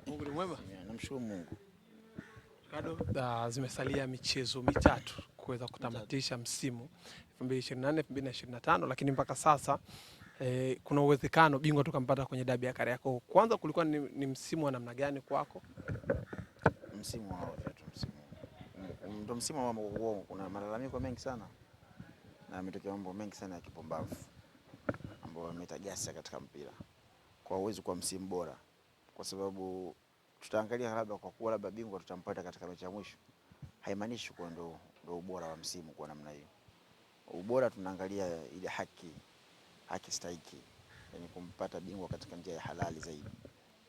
Mungu ni mwema. Namshukuru Mungu. Ricardo, zimesalia michezo mitatu kuweza kutamatisha msimu 2024 2025, lakini mpaka sasa kuna uwezekano bingwa tukampata kwenye dabi ya Kariakoo. Kwanza kulikuwa ni msimu wa namna gani kwako? Msimu wa ovyo tu msimu. Ndio msimu ambao kuna malalamiko mengi sana na yametokea mambo mengi sana ya kipumbavu ambao yametagasa katika mpira. Kwa uwezo kwa msimu bora, kwa sababu tutaangalia labda kwa kuwa labda bingwa tutampata katika mechi ya mwisho, haimaanishi kwa ndo ubora wa msimu kwa namna hiyo. Ubora tunaangalia ile haki stahiki, yani kumpata bingwa katika njia ya halali zaidi,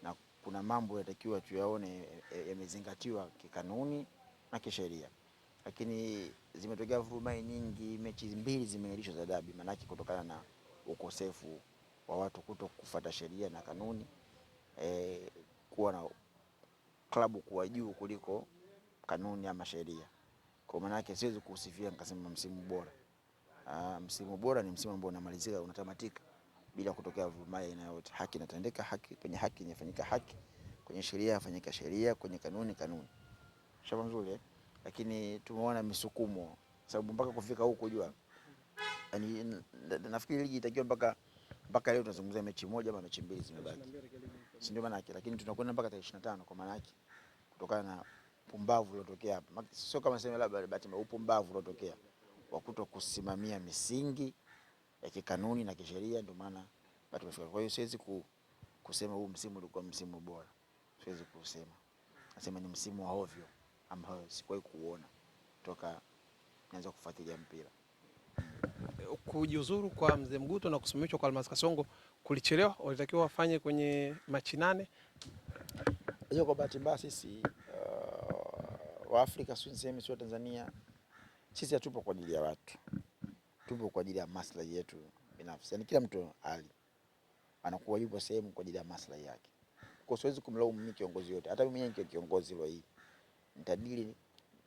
na kuna mambo yatakiwa tuyaone yamezingatiwa kikanuni na kisheria. Lakini zimetokea vurumai nyingi, mechi mbili zimeahirishwa za dabi, manake kutokana na ukosefu wa watu kuto kufuata sheria na kanuni, kuwa na klabu kuwa juu kuliko kanuni ama sheria. Kwa maana yake siwezi kusifia nikasema msimu bora. Msimu bora ni msimu ambao unamalizika, unatamatika bila kutokea vurumai aina yoyote. Haki inatendeka, kwenye haki inafanyika haki, kwenye sheria inafanyika sheria, kwenye kanuni. Shamba nzuri lakini tumeona misukumo, sababu mpaka kufika huko jua, yani nafikiri ligi itakiwa mpaka leo tunazungumzia mechi moja ama mechi mbili zimebaki, si ndio maana yake, lakini tunakwenda mpaka tarehe 25 kwa maana yake kutokana na pumbavu lilotokea hapa. Sio kama sema labda bahati mbaya, upumbavu lilotokea wa kuto kusimamia misingi ya kikanuni na kisheria, ndio maana watu wamefika. Kwa hiyo siwezi kusema huu msimu ulikuwa msimu bora, siwezi kusema. Nasema ni msimu wa ovyo ambao sikuwahi kuona toka nianza kufuatilia mpira. Kujiuzuru kwa Mzee Mguto na kusimamishwa kwa Almas Kasongo kulichelewa, walitakiwa wafanye kwenye Machi 8. Hiyo kwa bahati mbaya sisi wa Afrika sio Tanzania, sisi hatupo kwa ajili ya watu, tupo kwa ajili ya maslahi yetu binafsi. Yani kila mtu anakuwa yupo sehemu kwa ajili ya maslahi yake. Kwa siwezi kumlaumu mimi kiongozi yote, hata mimi mwenyewe ni kiongozi leo hii nitadili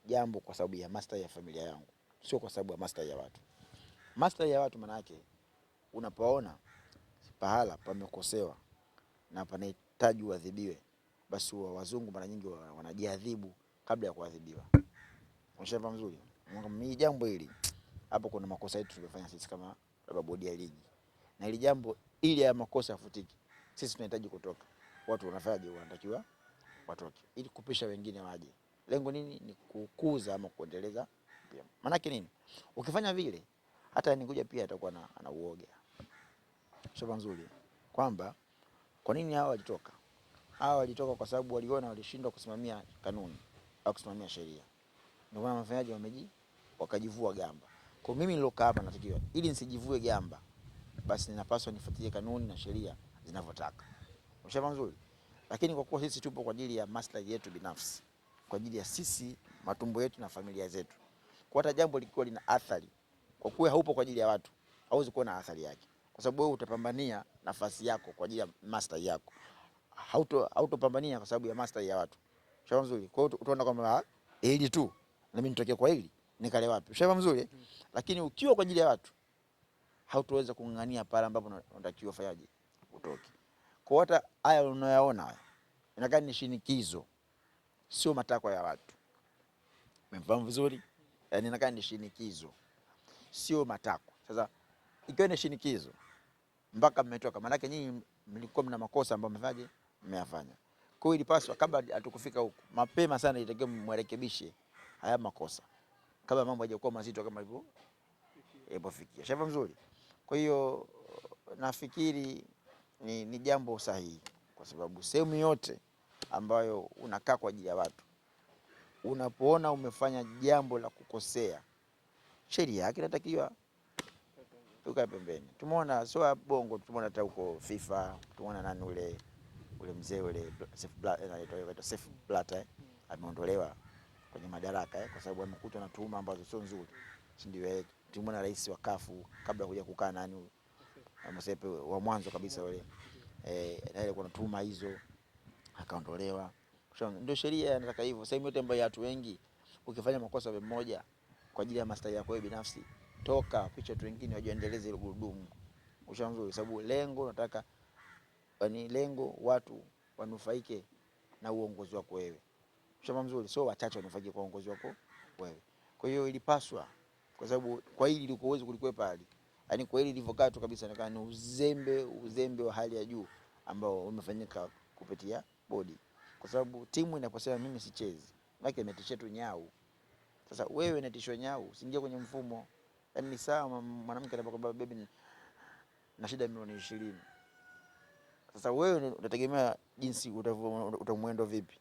jambo kwa sababu ya maslahi ya familia yangu, sio kwa sababu ya maslahi ya watu. Maslahi ya watu maana yake unapoona pahala pamekosewa na panahitaji uadhibiwe, basi wazungu mara nyingi wanajiadhibu kabla ya kuadhibiwa. Mshamba mzuri. Mimi jambo hili hapo kuna makosa yetu tuliyofanya sisi kama bodi ya ligi. Na ile jambo ili ya makosa yafutiki, sisi tunahitaji kutoka. Watu wanafanyaje? Wanatakiwa watoke ili kupisha wengine waje. Lengo nini? Ni kukuza ama kuendeleza pia. Maana yake nini? Ukifanya vile hata nikuja pia atakuwa ana uoga. Shamba nzuri. Kwamba kwa nini hao walitoka? Hao walitoka kwa sababu waliona walishindwa kusimamia kanuni au kusimamia sheria. Ndio maana wafanyaje wakajivua gamba. Kwa mimi nilokaa hapa natakiwa ili nisijivue gamba, basi ninapaswa nifuatilie kanuni na sheria zinavyotaka. Shamba nzuri. Lakini kwa kuwa sisi tupo kwa ajili ya maslahi yetu binafsi, kwa ajili ya sisi matumbo yetu na familia zetu, kwa hata jambo likiwa lina athari, kwa kuwa haupo kwa ajili ya watu, hauwezi kuwa na athari yake, kwa sababu wewe utapambania nafasi yako kwa ajili ya maslahi yako, hautopambania kwa sababu ya maslahi ya watu. Shauri mzuri. Kwa hiyo utaona kwamba hili tu na mimi nitokee kwa hili nikale wapi? Shauri mzuri. Lakini ukiwa kwa ajili ya watu, hautoweza kung'ang'ania pale ambapo unatakiwa fanyaje utoke. Kwa hata haya unayoona haya inakaa ni shinikizo, sio matakwa ya watu. Umefahamu vizuri? Yani inakaa ni shinikizo, sio matakwa. Sasa ikiwa ni shinikizo mpaka mmetoka, maana yake nyinyi mlikuwa mna makosa ambayo mmeyafanya. Kwa hiyo ilipaswa kabla hatukufika huko mapema sana, itakiwa mwarekebishe haya makosa kabla mambo hayajakuwa mazito kama hivyo ilipofikia. Shafa mzuri. Kwa hiyo nafikiri ni jambo sahihi, kwa sababu sehemu yote ambayo unakaa kwa ajili ya watu, unapoona umefanya jambo la kukosea, sheria yake inatakiwa ukae pembeni. Tumeona sio Bongo, tumeona hata huko FIFA, tumeona nani ule mzee ule Seif Blatter ameondolewa kwenye madaraka kwa sababu amekutwa na tuhuma ambazo sio nzuri, si ndio? Tumeona rais wa kafu kabla kuja kukaa nani Msepe wa mwanzo kabisa wale naye kuna tuhuma hizo akaondolewa. Ndio sheria inataka hivyo. Sehemu yote ambayo watu wengi ukifanya makosa mmoja kwa ajili ya maslahi yako binafsi, toka picha watu wengine wajiendeleze ile gurudumu. Ushauri, sababu lengo nataka lengo watu wanufaike na uongozi wako wewe. Mshamba mzuri, sio wachache wanafagia kwa uongozi wako wewe. Kwa hiyo ilipaswa, kwa sababu kwa hili liko uwezo kulikwepa hali. Yaani kwa hili lilivyokaa tu kabisa inakaa ni uzembe wa hali ya juu ambao umefanyika kupitia bodi. Kwa sababu timu inaposema mimi sichezi, maana imetishia tu nyau. Sasa wewe unatishwa nyau, usiingie kwenye mfumo. Yaani ni sawa mwanamke anapokuambia baby na shida milioni 20. Sasa wewe unategemea jinsi utamwendo vipi.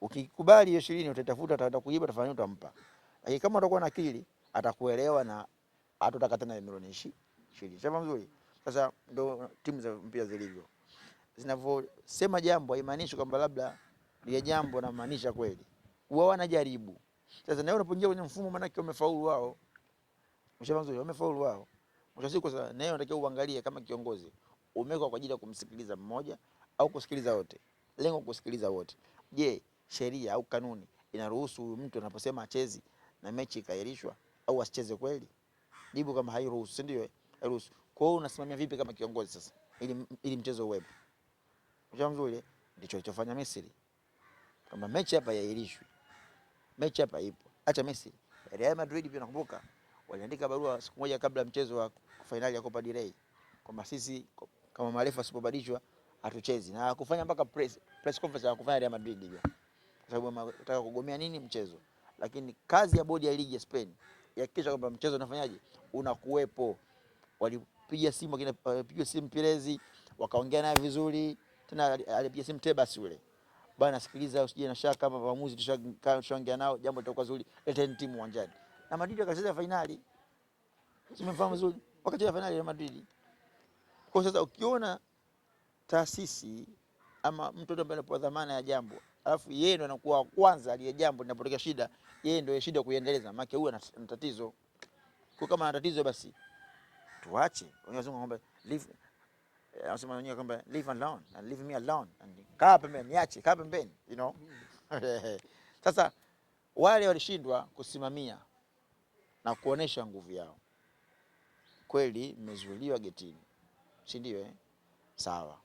Ukikubali hiyo 20 utatafuta, atakujibu, atafanya, utampa. Lakini kama utakuwa na akili atakuelewa na hatataka tena milioni 20. Shamba mzuri. Sasa ndo timu za mpira zilivyo. Zinavyosema jambo haimaanishi kwamba labda ile jambo na maanisha kweli. Wao wanajaribu. Sasa na wewe unapoingia kwenye mfumo maana yake umefaulu wao. Shamba mzuri, umefaulu wao. Mwisho siku sasa na wewe unatakiwa uangalie kama kiongozi umewekwa kwa ajili ya kumsikiliza mmoja au kusikiliza wote. Lengo kusikiliza wote. Je, sheria au kanuni inaruhusu mtu anaposema achezi na mechi ikaahirishwa au asicheze kweli? Jibu kama hairuhusu, si ndio? Hairuhusu. Kwa hiyo unasimamia vipi kama kiongozi sasa ili mchezo uwepo? Mchezo mzuri ndicho kilichofanya Misri. Kama mechi hapa yaahirishwe. Mechi hapa ipo. Acha Misri. Real Madrid pia nakumbuka waliandika barua siku moja kabla mchezo wa finali ya Copa del Rey kwamba sisi kama marefa wasipobadilishwa hatuchezi, na kufanya mpaka press conference ya kufanya Real Madrid hiyo, kwa sababu wanataka kugomea nini mchezo. Lakini kazi ya bodi ya ligi ya Spain ihakikisha kwamba mchezo unafanyaje, unakuwepo. Walipiga simu Perez, wakaongea naye vizuri, tena alipiga simu Tebas yule bwana, sikiliza, usije na shaka kama waamuzi tushaongea nao, jambo litakuwa zuri, leteni timu uwanjani. Na Madrid akacheza finali, simefahamu vizuri, wakacheza finali ya Madrid. Kwa sasa ukiona taasisi ama mtu ambaye anapewa dhamana ya jambo, alafu yeye ndo anakuwa kwanza aliye jambo linapotokea shida, yeye ndio shida kuiendeleza, maana huyu ana tatizo. Kwa kama ana tatizo basi tuache. Wanasema kwamba anasema wenyewe kwamba leave alone and leave me alone, and kaa pembeni, niache, kaa pembeni, you know. Sasa wale walishindwa kusimamia na kuonesha nguvu yao. Kweli mmezuiliwa getini, si ndio? Sawa.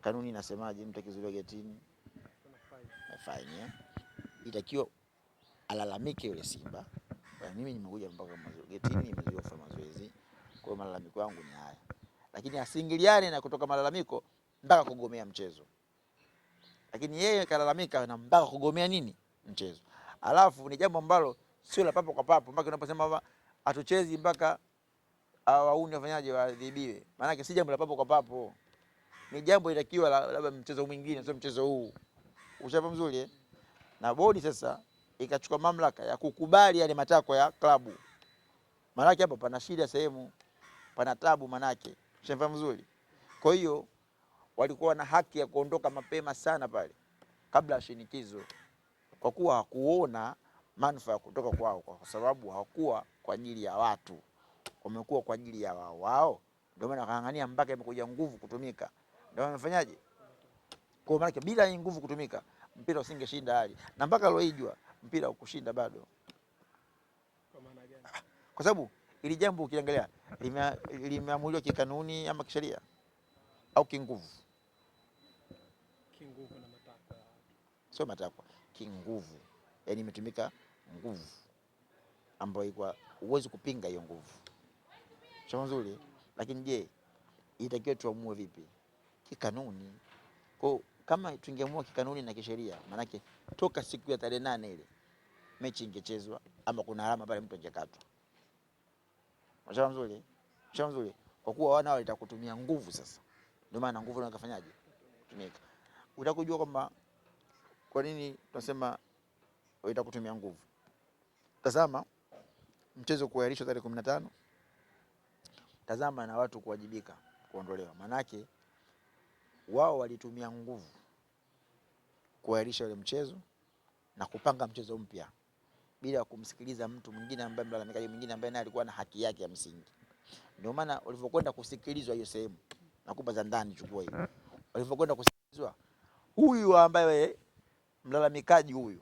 Kanuni inasemaje mtu akizuiliwa getini? Fine. Itakiwa alalamike yule Simba. Kwa mimi nimekuja mpaka getini, nimezuiliwa kufanya mazoezi. Kwa hiyo malalamiko yangu ni haya. Lakini asingiliane na kutoka malalamiko mpaka kugomea mchezo. Lakini yeye kalalamika na mpaka kugomea nini? Mchezo. Alafu ni jambo ambalo sio la papo kwa papo, mpaka unaposema hatuchezi mpaka wauni wafanyaje waadhibiwe. Maana yake si jambo la papo kwa papo. Ni jambo itakiwa labda mchezo mwingine, sio mchezo huu. Ushafahamu vizuri Na bodi sasa ikachukua mamlaka ya kukubali yale matakwa ya klabu. Maana yake hapo pana shida sehemu, pana tabu maana yake. Ushafahamu vizuri. Kwa hiyo walikuwa na haki ya kuondoka mapema sana pale kabla ya shinikizo, kwa kuwa hakuona manufaa kutoka kwao, kwa sababu hawakuwa kwa ajili ya watu, wamekuwa kwa ajili ya wao. Ndio maana wakaangania mpaka imekuja nguvu kutumika. Ndio wamefanyaje? Kwa maana bila hii nguvu kutumika mpira usingeshinda hali, na mpaka loijwa mpira ukushinda bado. Kwa maana gani? Kwa sababu ili jambo ukiangalia limeamuliwa kikanuni ama kisheria au kinguvu? Kinguvu na matakwa. Sio matakwa, kinguvu. Yaani imetumika nguvu ambayo ilikuwa uwezo kupinga hiyo nguvu. Chama nzuri. Lakini je, itakiwa tuamue vipi? Kikanuni. Kwa kama tungeamua kikanuni na kisheria, manake toka siku ya tarehe 8 ile mechi ingechezwa, ama kuna alama pale mtu angekatwa. Chama nzuri. Chama nzuri. Kwa kuwa wana walitaka kutumia nguvu sasa. Ndio maana nguvu ndio kafanyaje? Tumika. Utakujua kwamba kwa nini tunasema walitaka kutumia nguvu. Tazama mchezo kuahirishwa tarehe 15. Tazama na watu kuwajibika, kuondolewa. Manake wao walitumia nguvu kuahirisha ile mchezo na kupanga mchezo mpya bila kumsikiliza mtu mwingine ambaye mlalamikaji mwingine ambaye naye alikuwa na haki yake ya msingi. Ndio maana walipokwenda kusikilizwa hiyo sehemu, nakupa za ndani, chukua hiyo. Walipokwenda kusikilizwa, huyu ambaye mlalamikaji huyu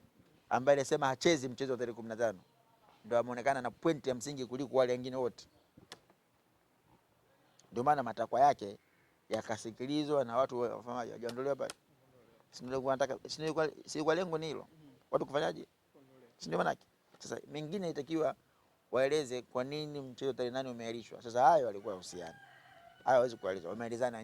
ambaye alisema hachezi mchezo wa tarehe 15 ndio ameonekana na pointi ya msingi kuliko wale wengine wote. Ndio maana matakwa yake yakasikilizwa na watu wafanyaje, waondolewa pale. Si ndio wanataka, si kwa lengo ni hilo. Watu kufanyaje? Si ndio maana. Sasa mengine itakiwa waeleze kwa nini mchezo tarehe 8 umeahirishwa. Sasa hayo walikuwa husiana. Hayo hawezi kueleza. Wameelezana